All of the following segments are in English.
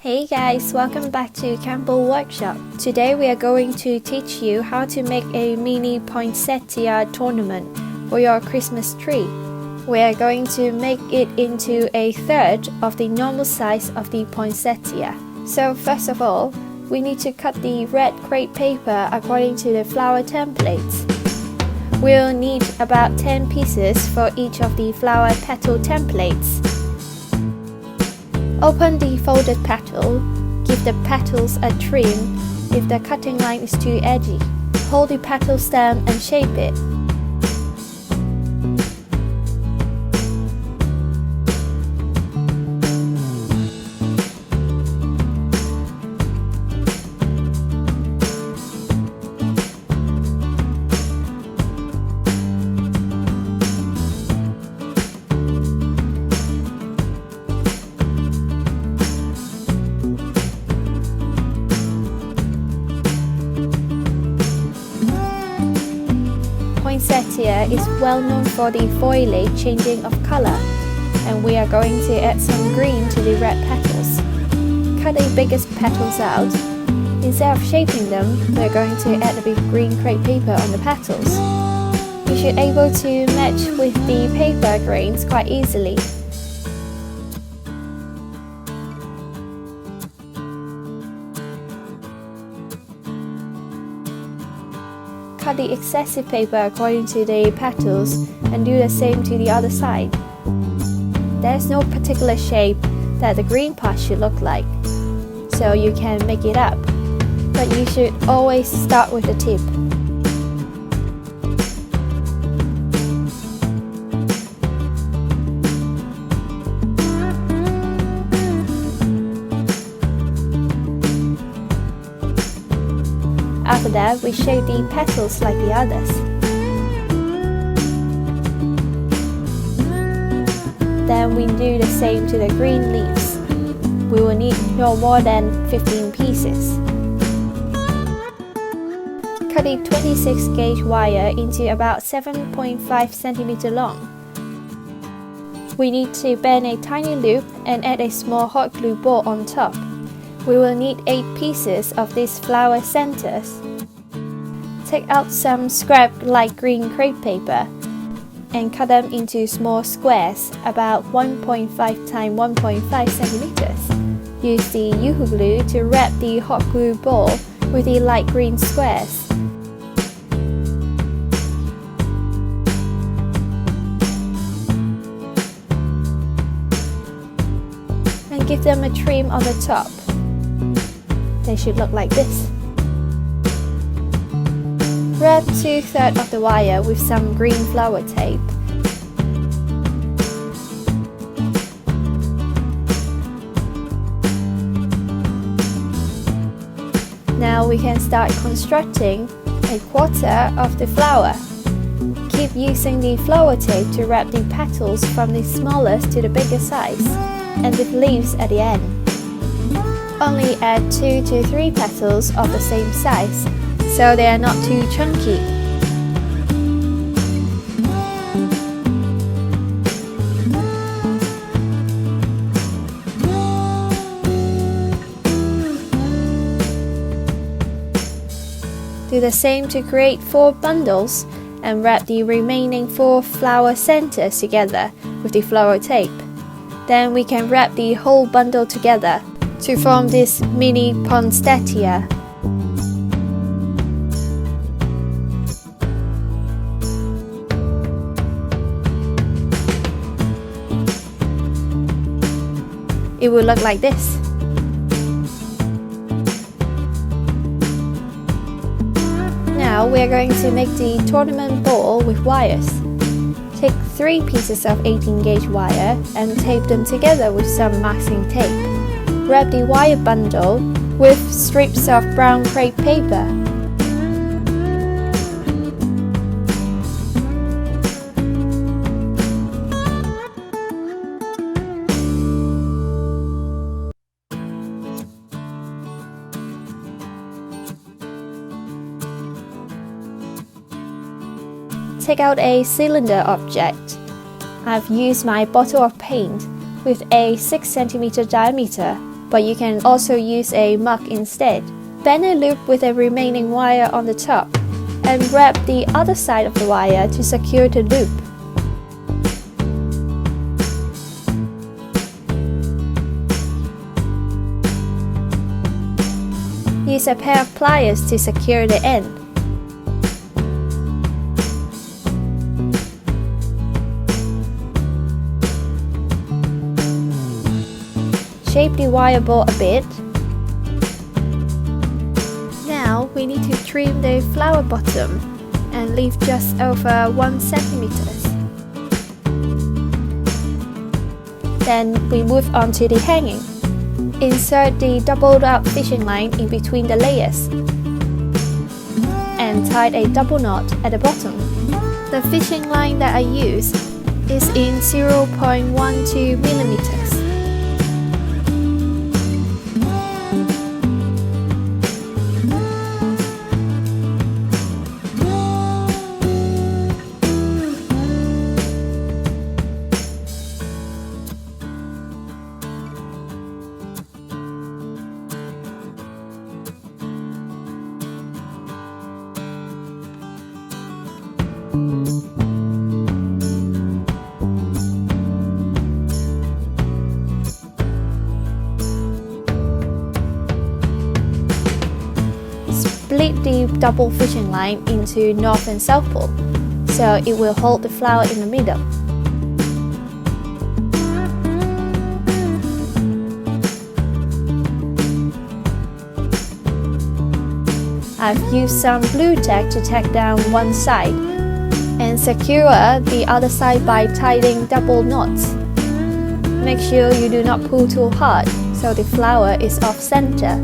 Hey guys, welcome back to Campbell Workshop. Today we are going to teach you how to make a mini poinsettia ornament for your Christmas tree. We are going to make it into a third of the normal size of the poinsettia. So first of all, we need to cut the red crepe paper according to the flower templates. We'll need about 10 pieces for each of the flower petal templates. Open the folded petal, give the petals a trim if the cutting line is too edgy. Hold the petal stem and shape it. Poinsettia is well known for the foliage changing of color, and we are going to add some green to the red petals. Cut the biggest petals out. Instead of shaping them, we're going to add a bit green crepe paper on the petals. You should be able to match with the paper grains quite easily. Cut the excessive paper according to the petals and do the same to the other side. There's no particular shape that the green part should look like, so you can make it up, but you should always start with the tip. After that, we shape the petals like the others. Then we do the same to the green leaves. We will need no more than 15 pieces. Cut the 26 gauge wire into about 7.5 cm long. We need to bend a tiny loop and add a small hot glue ball on top. We will need 8 pieces of these flower centers. Take out some scrap light green crepe paper and cut them into small squares about 1.5 x 1.5 centimeters. Use the UHU glue to wrap the hot glue ball with the light green squares. And give them a trim on the top. They should look like this. Wrap 2/3 of the wire with some green flower tape. Now we can start constructing a quarter of the flower. Keep using the flower tape to wrap the petals from the smallest to the biggest size, and with leaves at the end. Only add 2 to 3 petals of the same size, so they are not too chunky. Do the same to create 4 bundles and wrap the remaining 4 flower centers together with the flower tape. Then we can wrap the whole bundle together to form this mini poinsettia. It will look like this. Now we are going to make the ornament ball with wires. Take 3 pieces of 18 gauge wire and tape them together with some masking tape. Wrap the wire bundle with strips of brown crepe paper. Take out a cylinder object. I've used my bottle of paint with a 6 cm diameter but you can also use a mug instead. Bend a loop with the remaining wire on the top, and wrap the other side of the wire to secure the loop. Use a pair of pliers to secure the end. Shape the wire ball a bit. Now we need to trim the flower bottom and leave just over 1 cm. Then we move on to the hanging. Insert the doubled up fishing line in between the layers and tie a double knot at the bottom. The fishing line that I use is in 0.12 millimeters. Split the double fishing line into north and south pole, so it will hold the flower in the middle. I've used some blue tack to tack down one side and secure the other side by tying double knots. Make sure you do not pull too hard so the flower is off center.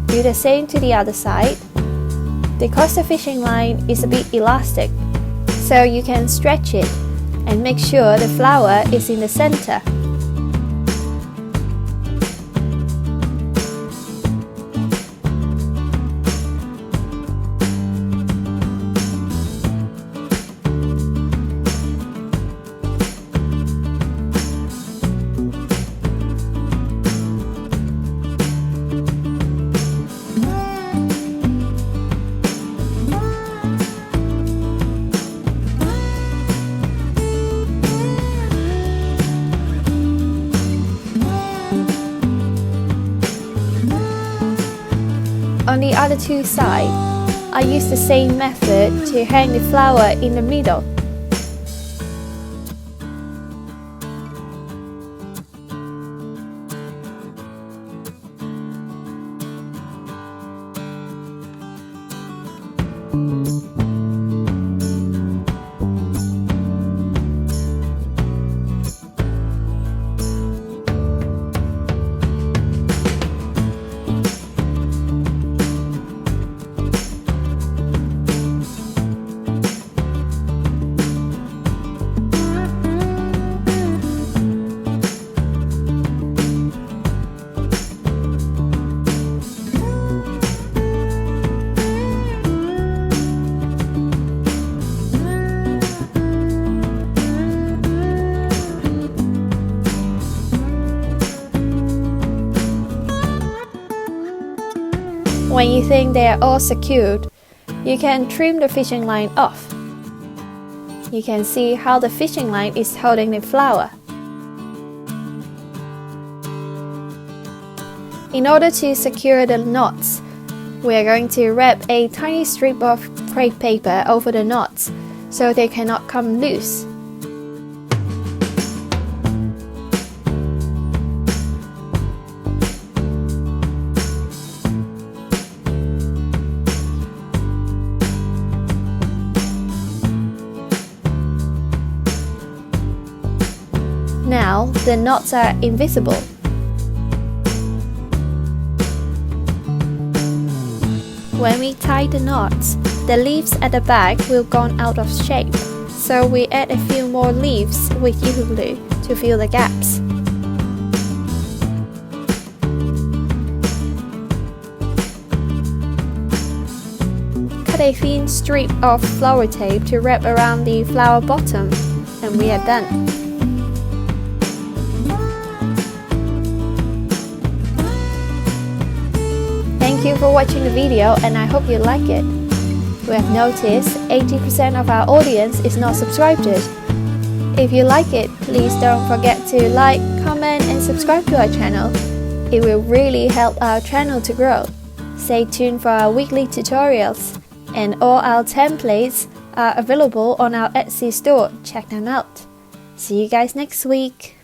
Do the same to the other side. Because the fishing line is a bit elastic, so you can stretch it and make sure the flower is in the center. On the other two sides, I use the same method to hang the flower in the middle. When you think they are all secured, you can trim the fishing line off. You can see how the fishing line is holding the flower. In order to secure the knots, we are going to wrap a tiny strip of crepe paper over the knots so they cannot come loose. now the knots are invisible. When we tie the knots, the leaves at the back will go out of shape, so we add a few more leaves with UHU glue to fill the gaps. Cut a thin strip of flower tape to wrap around the flower bottom, and we are done. Thank you for watching the video, and I hope you like it. We have noticed 80% of our audience is not subscribed. If you like it, please don't forget to like, comment and subscribe to our channel. It will really help our channel to grow. Stay tuned for our weekly tutorials, and all our templates are available on our Etsy store. Check them out. See you guys next week.